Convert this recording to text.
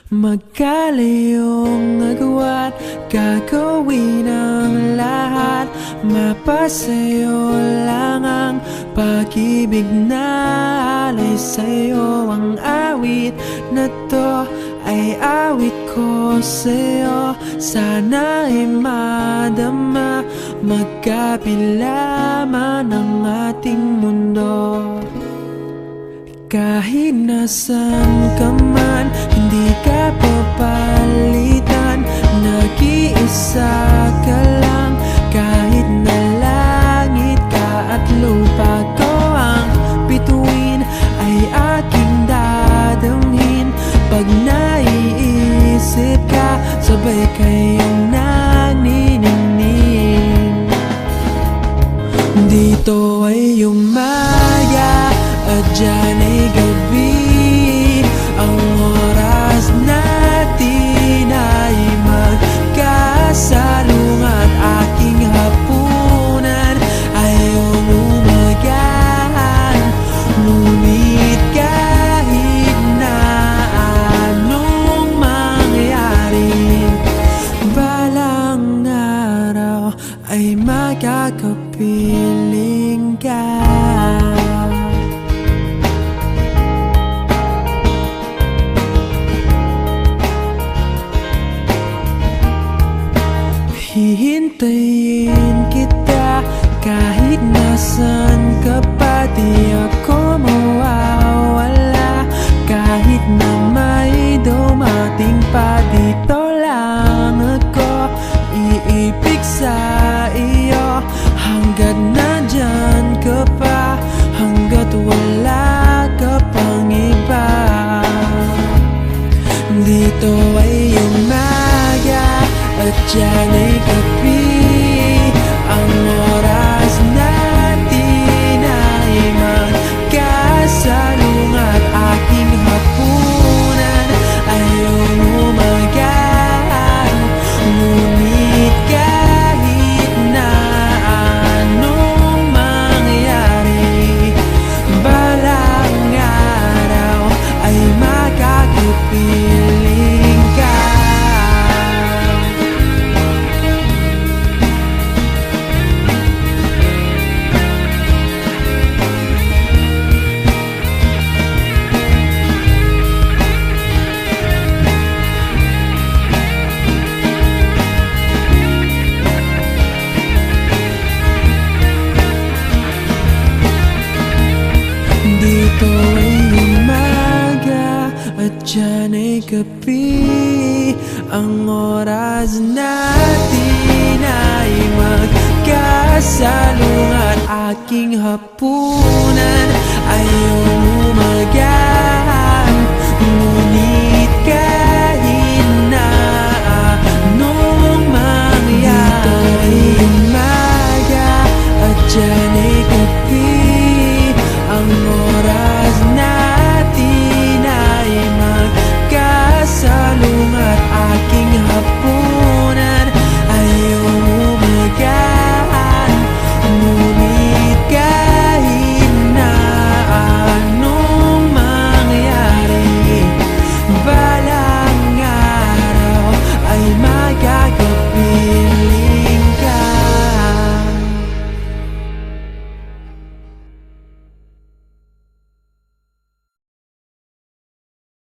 Magkalayong agwat, gagawin ang lahat. Mapasayo lang ang pag-ibig na alay sa'yo. Ang awit na to ay awit ko sa'yo. Sana ay madama, magkapila man ang ating mundo. Kahit nasan ka man, hindi ka papalitan. Nag-iisa ka lang, kahit na langit ka at lupa ko ang bituin, ay aking dadamhin. Pag naiisip ka, sabay kayong naniningning. Dito ay umaga at dyan ay gabi. Ang oras natin ay magkasalungat. Aking hapunan ay umagahan. Ngunit kahit na anong mangyari, balang araw ay makakapiling ka. Hihintayin kita kahit nasan ka pa. Di ako mawawala kahit na may dumating pa. Dito lang ako iibig sa iyo, hanggat nandyan ka pa, hanggat wala ka pang iba. Dito ay umaga at dyan ay gabi. Ang oras natin ay magkasalungat. Aking hapunan ay umagahan. Ngunit kahit na anong mangyari, balang araw ay makakapiling ka. Dito ay umaga at dyan ay gabi. Ang oras natin ay magkasalungat. Aking hapunan ay umagahan.